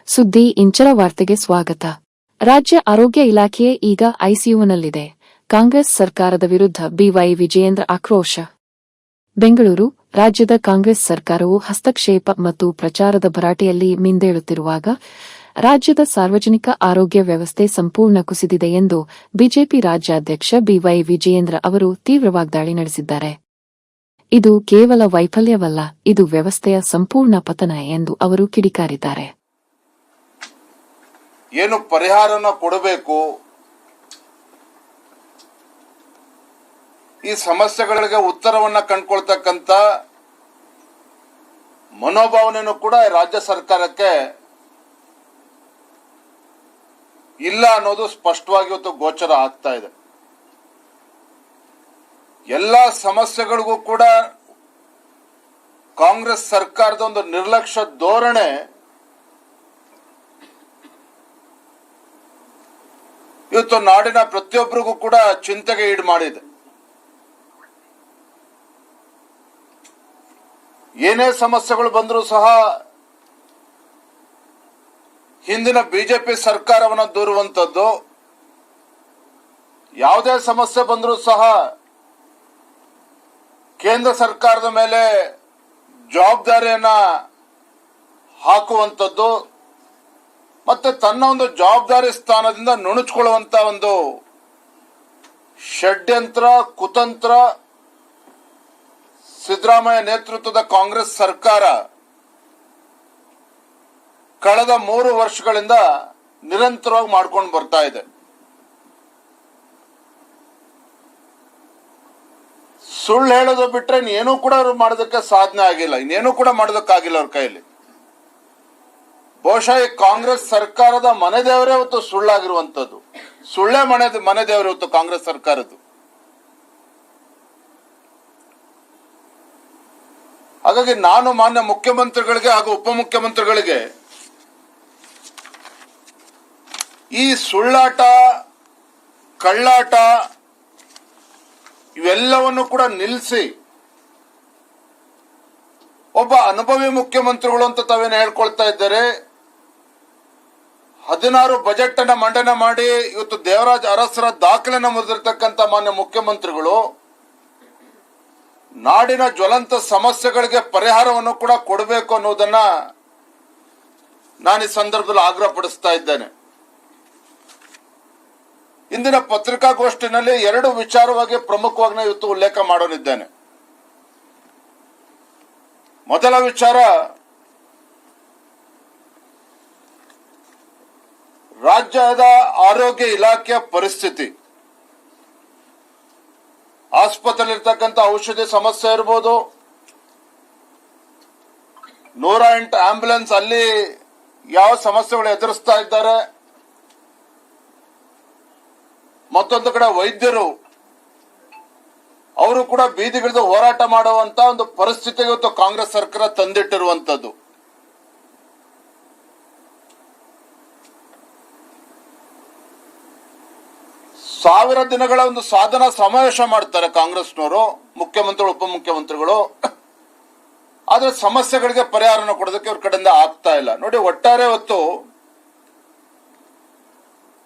ಸುದ್ದಿ ಇಂಚರ ವಾರ್ತೆಗೆ ಸ್ವಾಗತ. ರಾಜ್ಯ ಆರೋಗ್ಯ ಇಲಾಖೆ ಈಗ ಐಸಿಯುನಲ್ಲಿದೆ. ಕಾಂಗ್ರೆಸ್ ಸರ್ಕಾರದ ವಿರುದ್ಧ ಬಿವೈ ವಿಜಯೇಂದ್ರ ಆಕ್ರೋಶ. ಬೆಂಗಳೂರು: ರಾಜ್ಯದ ಕಾಂಗ್ರೆಸ್ ಸರ್ಕಾರವು ಹಸ್ತಕ್ಷೇಪ ಮತ್ತು ಪ್ರಚಾರದ ಭರಾಟೆಯಲ್ಲಿ ಮಿಂದೇಳುತ್ತಿರುವಾಗ ರಾಜ್ಯದ ಸಾರ್ವಜನಿಕ ಆರೋಗ್ಯ ವ್ಯವಸ್ಥೆ ಸಂಪೂರ್ಣ ಕುಸಿದಿದೆ ಎಂದು ಬಿಜೆಪಿ ರಾಜ್ಯಾಧ್ಯಕ್ಷ ಬಿವೈ ವಿಜಯೇಂದ್ರ ಅವರು ತೀವ್ರ ವಾಗ್ದಾಳಿ ನಡೆಸಿದ್ದಾರೆ. ಇದು ಕೇವಲ ವೈಫಲ್ಯವಲ್ಲ, ಇದು ವ್ಯವಸ್ಥೆಯ ಸಂಪೂರ್ಣ ಪತನ ಎಂದು ಅವರು ಕಿಡಿಕಾರಿದ್ದಾರೆ. ಏನು ಪರಿಹಾರನ ಕೊಡಬೇಕು, ಈ ಸಮಸ್ಯೆಗಳಿಗೆ ಉತ್ತರವನ್ನ ಕಂಡುಕೊಳ್ತಕ್ಕಂತ ಮನೋಭಾವನೆಯನ್ನು ಕೂಡ ರಾಜ್ಯ ಸರ್ಕಾರಕ್ಕೆ ಇಲ್ಲ ಅನ್ನೋದು ಸ್ಪಷ್ಟವಾಗಿ ಇವತ್ತು ಗೋಚರ ಆಗ್ತಾ ಇದೆ. ಎಲ್ಲ ಸಮಸ್ಯೆಗಳಿಗೂ ಕೂಡ ಕಾಂಗ್ರೆಸ್ ಸರ್ಕಾರದ ಒಂದು ನಿರ್ಲಕ್ಷ್ಯ ಧೋರಣೆ ಇವತ್ತು ನಾಡಿನ ಪ್ರತಿಯೊಬ್ಬರಿಗೂ ಕೂಡ ಚಿಂತೆಗೆ ಈಡು ಮಾಡಿದೆ. ಏನೇ ಸಮಸ್ಯೆಗಳು ಬಂದರೂ ಸಹ ಹಿಂದಿನ ಬಿಜೆಪಿ ಸರ್ಕಾರವನ್ನು ದೂರುವಂಥದ್ದು, ಯಾವುದೇ ಸಮಸ್ಯೆ ಬಂದರೂ ಸಹ ಕೇಂದ್ರ ಸರ್ಕಾರದ ಮೇಲೆ ಜವಾಬ್ದಾರಿಯನ್ನ ಹಾಕುವಂಥದ್ದು, ಮತ್ತೆ ತನ್ನ ಒಂದು ಜವಾಬ್ದಾರಿ ಸ್ಥಾನದಿಂದ ನುಣುಚಿಕೊಳ್ಳುವಂತ ಒಂದು ಷಡ್ಯಂತ್ರ ಕುತಂತ್ರ ಸಿದ್ದರಾಮಯ್ಯ ನೇತೃತ್ವದ ಕಾಂಗ್ರೆಸ್ ಸರ್ಕಾರ ಕಳೆದ 3 ವರ್ಷಗಳಿಂದ ನಿರಂತರವಾಗಿ ಮಾಡ್ಕೊಂಡು ಬರ್ತಾ ಇದೆ. ಸುಳ್ಳು ಹೇಳೋದು ಬಿಟ್ರೆ ಇನ್ನೇನು ಕೂಡ ಅವರು ಮಾಡೋದಕ್ಕೆ ಸಾಧನೆ ಆಗಿಲ್ಲ, ಇನ್ನೇನು ಕೂಡ ಮಾಡೋದಕ್ಕಾಗಿಲ್ಲ ಅವ್ರ ಕೈಯಲ್ಲಿ. ಬಹುಶಃ ಈ ಕಾಂಗ್ರೆಸ್ ಸರ್ಕಾರದ ಮನೆ ದೇವರೇ ಇವತ್ತು ಸುಳ್ಳಾಗಿರುವಂತದ್ದು, ಸುಳ್ಳೇ ಮನೆ ದೇವರು ಇವತ್ತು ಕಾಂಗ್ರೆಸ್ ಸರ್ಕಾರದ್ದು. ಹಾಗಾಗಿ ನಾನು ಮಾನ್ಯ ಮುಖ್ಯಮಂತ್ರಿಗಳಿಗೆ ಹಾಗೂ ಉಪಮುಖ್ಯಮಂತ್ರಿಗಳಿಗೆ ಈ ಸುಳ್ಳಾಟ, ಕಳ್ಳಾಟ ಇವೆಲ್ಲವನ್ನು ಕೂಡ ನಿಲ್ಲಿಸಿ ಒಬ್ಬ ಅನುಭವಿ ಮುಖ್ಯಮಂತ್ರಿಗಳು ಅಂತ ತಾವೇನು ಹೇಳ್ಕೊಳ್ತಾ ಇದ್ದಾರೆ. 16 ಬಜೆಟ್ ಅನ್ನ ಮಂಡನೆ ಮಾಡಿ ಇವತ್ತು ದೇವರಾಜ್ ಅರಸರ ದಾಖಲೆನ ಮುರಿದಿರ್ತಕ್ಕಂಥ ಮಾನ್ಯ ಮುಖ್ಯಮಂತ್ರಿಗಳು ನಾಡಿನ ಜ್ವಲಂತ ಸಮಸ್ಯೆಗಳಿಗೆ ಪರಿಹಾರವನ್ನು ಕೂಡ ಕೊಡಬೇಕು ಅನ್ನೋದನ್ನ ನಾನು ಈ ಸಂದರ್ಭದಲ್ಲಿ ಆಗ್ರಹ ಪಡಿಸ್ತಾ ಇದ್ದೇನೆ. ಇಂದಿನ ಪತ್ರಿಕಾಗೋಷ್ಠಿನಲ್ಲಿ 2 ವಿಚಾರವಾಗಿ ಪ್ರಮುಖವಾಗಿ ನಾನು ಇವತ್ತು ಉಲ್ಲೇಖ ಮಾಡೋನಿದ್ದೇನೆ. ಮೊದಲ ವಿಚಾರ, ರಾಜ್ಯದ ಆರೋಗ್ಯ ಇಲಾಖೆಯ ಪರಿಸ್ಥಿತಿ. ಆಸ್ಪತ್ರೆಯಲ್ಲಿರ್ತಕ್ಕಂಥ ಔಷಧಿ ಸಮಸ್ಯೆ ಇರ್ಬೋದು, 108 ಆಂಬ್ಯುಲೆನ್ಸ್ ಅಲ್ಲಿ ಯಾವ ಸಮಸ್ಯೆಗಳು ಎದುರಿಸ್ತಾ ಇದ್ದಾರೆ, ಮತ್ತೊಂದು ಕಡೆ ವೈದ್ಯರು ಅವರು ಕೂಡ ಬೀದಿಗಿಳಿದು ಹೋರಾಟ ಮಾಡುವಂತ ಒಂದು ಪರಿಸ್ಥಿತಿಗೆ ಇವತ್ತು ಕಾಂಗ್ರೆಸ್ ಸರ್ಕಾರ ತಂದಿಟ್ಟಿರುವಂತದ್ದು. ಸಾವಿರ ದಿನಗಳ ಒಂದು ಸಾಧನಾ ಸಮಾವೇಶ ಮಾಡ್ತಾರೆ ಕಾಂಗ್ರೆಸ್ನವರು, ಮುಖ್ಯಮಂತ್ರಿಗಳು ಉಪಮುಖ್ಯಮಂತ್ರಿಗಳು. ಆದ್ರೆ ಸಮಸ್ಯೆಗಳಿಗೆ ಪರಿಹಾರನ ಕೊಡೋದಕ್ಕೆ ಇವ್ರ ಕಡೆಯಿಂದ ಆಗ್ತಾ ಇಲ್ಲ. ನೋಡಿ, ಒಟ್ಟಾರೆ ಹೊತ್ತು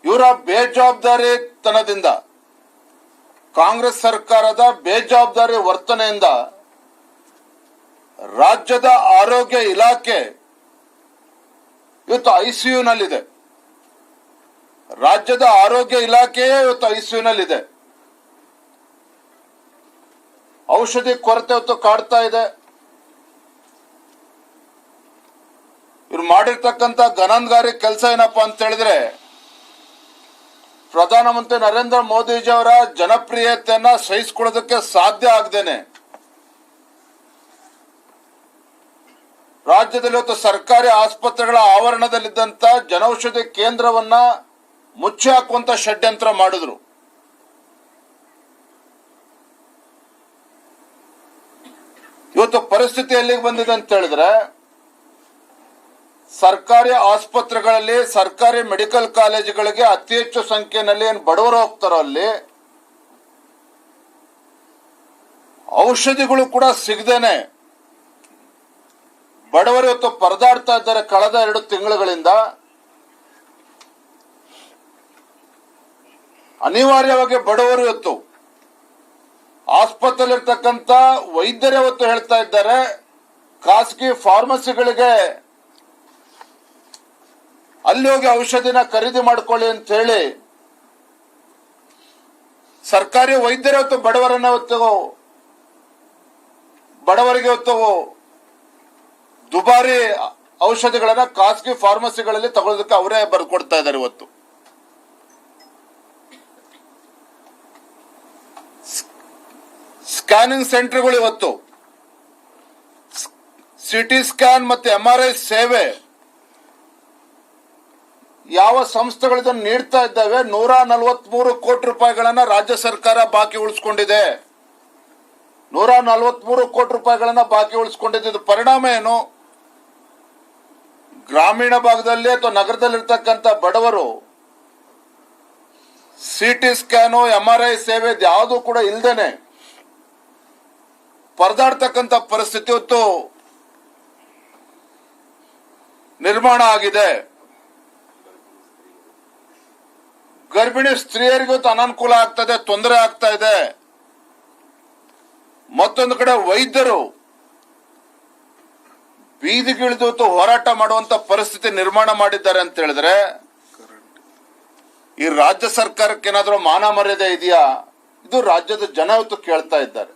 ಇವರ ಬೇಜವಾಬ್ದಾರಿತನದಿಂದ, ಕಾಂಗ್ರೆಸ್ ಸರ್ಕಾರದ ಬೇಜವಾಬ್ದಾರಿ ವರ್ತನೆಯಿಂದ ರಾಜ್ಯದ ಆರೋಗ್ಯ ಇಲಾಖೆ ಇವತ್ತು ಐಸಿಯುನಲ್ಲಿದೆ. ರಾಜ್ಯದ ಆರೋಗ್ಯ ಇಲಾಖೆಯೇ ಇವತ್ತು ಐಸಿಯುನಲ್ಲಿದೆ. ಔಷಧಿ ಕೊರತೆ ಇವತ್ತು ಕಾಡ್ತಾ ಇದೆ. ಇವ್ರು ಮಾಡಿರ್ತಕ್ಕಂಥ ಗನಂಗಾರಿ ಕೆಲಸ ಏನಪ್ಪಾ ಅಂತ ಹೇಳಿದ್ರೆ, ಪ್ರಧಾನಮಂತ್ರಿ ನರೇಂದ್ರ ಮೋದಿಜಿ ಅವರ ಜನಪ್ರಿಯತೆಯನ್ನ ಸಹಿಸಿಕೊಳ್ಳೋದಕ್ಕೆ ಸಾಧ್ಯ ಆಗದೇನೆ ರಾಜ್ಯದಲ್ಲಿ ಇವತ್ತು ಸರ್ಕಾರಿ ಆಸ್ಪತ್ರೆಗಳ ಆವರಣದಲ್ಲಿದ್ದಂತ ಜನೌಷಧಿ ಕೇಂದ್ರವನ್ನ ಮುಚ್ಚಿ ಹಾಕುವಂತ ಷಡ್ಯಂತ್ರ ಮಾಡಿದ್ರು. ಇವತ್ತು ಪರಿಸ್ಥಿತಿ ಎಲ್ಲಿಗೆ ಬಂದಿದೆ ಅಂತ ಹೇಳಿದ್ರೆ, ಸರ್ಕಾರಿ ಆಸ್ಪತ್ರೆಗಳಲ್ಲಿ, ಸರ್ಕಾರಿ ಮೆಡಿಕಲ್ ಕಾಲೇಜುಗಳಿಗೆ ಅತಿ ಹೆಚ್ಚು ಸಂಖ್ಯೆಯಲ್ಲಿ ಏನು ಬಡವರು ಹೋಗ್ತಾರೋ ಅಲ್ಲಿ ಔಷಧಿಗಳು ಕೂಡ ಸಿಗದೇನೆ ಬಡವರು ಇವತ್ತು ಪರದಾಡ್ತಾ ಇದ್ದಾರೆ ಕಳೆದ 2 ತಿಂಗಳುಗಳಿಂದ. ಅನಿವಾರ್ಯವಾಗಿ ಬಡವರು ಇವತ್ತು ಆಸ್ಪತ್ರೆಯಲ್ಲಿರ್ತಕ್ಕಂಥ ವೈದ್ಯರೇ ಇವತ್ತು ಹೇಳ್ತಾ ಇದ್ದಾರೆ, ಖಾಸಗಿ ಫಾರ್ಮಸಿಗಳಿಗೆ ಅಲ್ಲಿ ಹೋಗಿ ಔಷಧಿನ ಖರೀದಿ ಮಾಡ್ಕೊಳ್ಳಿ ಅಂತ ಹೇಳಿ ಸರ್ಕಾರಿ ವೈದ್ಯರೇ ಇವತ್ತು ಬಡವರಿಗೆ ಇವತ್ತು ದುಬಾರಿ ಔಷಧಿಗಳನ್ನ ಖಾಸಗಿ ಫಾರ್ಮಸಿಗಳಲ್ಲಿ ತಗೊಳ್ಳೋದಕ್ಕೆ ಅವರೇ ಬರ್ಕೊಡ್ತಾ ಇದ್ದಾರೆ. ಇವತ್ತು ಸ್ಕ್ಯಾನಿಂಗ್ ಸೆಂಟರ್ಗಳು ಇವತ್ತು ಸಿಟಿ ಸ್ಕ್ಯಾನ್ ಮತ್ತೆ MRI ಸೇವೆ ಯಾವ ಸಂಸ್ಥೆಗಳಿಂದ ನೀಡ್ತಾ ಇದ್ದಾವೆ 143 ಕೋಟಿ ರೂಪಾಯಿಗಳನ್ನ ರಾಜ್ಯ ಸರ್ಕಾರ ಬಾಕಿ ಉಳಿಸ್ಕೊಂಡಿದೆ. 143 ಕೋಟಿ ರೂಪಾಯಿಗಳನ್ನ ಬಾಕಿ ಉಳಿಸ್ಕೊಂಡಿದ್ದು ಪರಿಣಾಮ ಏನು? ಗ್ರಾಮೀಣ ಭಾಗದಲ್ಲಿ ಅಥವಾ ನಗರದಲ್ಲಿರ್ತಕ್ಕಂಥ ಬಡವರು ಸಿಟಿ ಸ್ಕ್ಯಾನು MRI ಸೇವೆ ಯಾವುದು ಕೂಡ ಇಲ್ದೇನೆ ಪರದಾಡ್ತಕ್ಕಂಥ ಪರಿಸ್ಥಿತಿ ಇವತ್ತು ನಿರ್ಮಾಣ ಆಗಿದೆ. ಗರ್ಭಿಣಿ ಸ್ತ್ರೀಯರಿಗೂ ಅನಾನುಕೂಲ ಆಗ್ತಾ ಇದೆ, ತೊಂದರೆ ಆಗ್ತಾ ಇದೆ. ಮತ್ತೊಂದು ಕಡೆ ವೈದ್ಯರು ಬೀದಿಗಿಳಿದು ಹೋರಾಟ ಮಾಡುವಂತ ಪರಿಸ್ಥಿತಿ ನಿರ್ಮಾಣ ಮಾಡಿದ್ದಾರೆ ಅಂತ ಹೇಳಿದ್ರೆ ಈ ರಾಜ್ಯ ಸರ್ಕಾರಕ್ಕೆ ಏನಾದ್ರೂ ಮಾನ ಮರ್ಯಾದೆ ಇದೆಯಾ? ಇದು ರಾಜ್ಯದ ಜನ ಇವತ್ತು ಕೇಳ್ತಾ ಇದ್ದಾರೆ.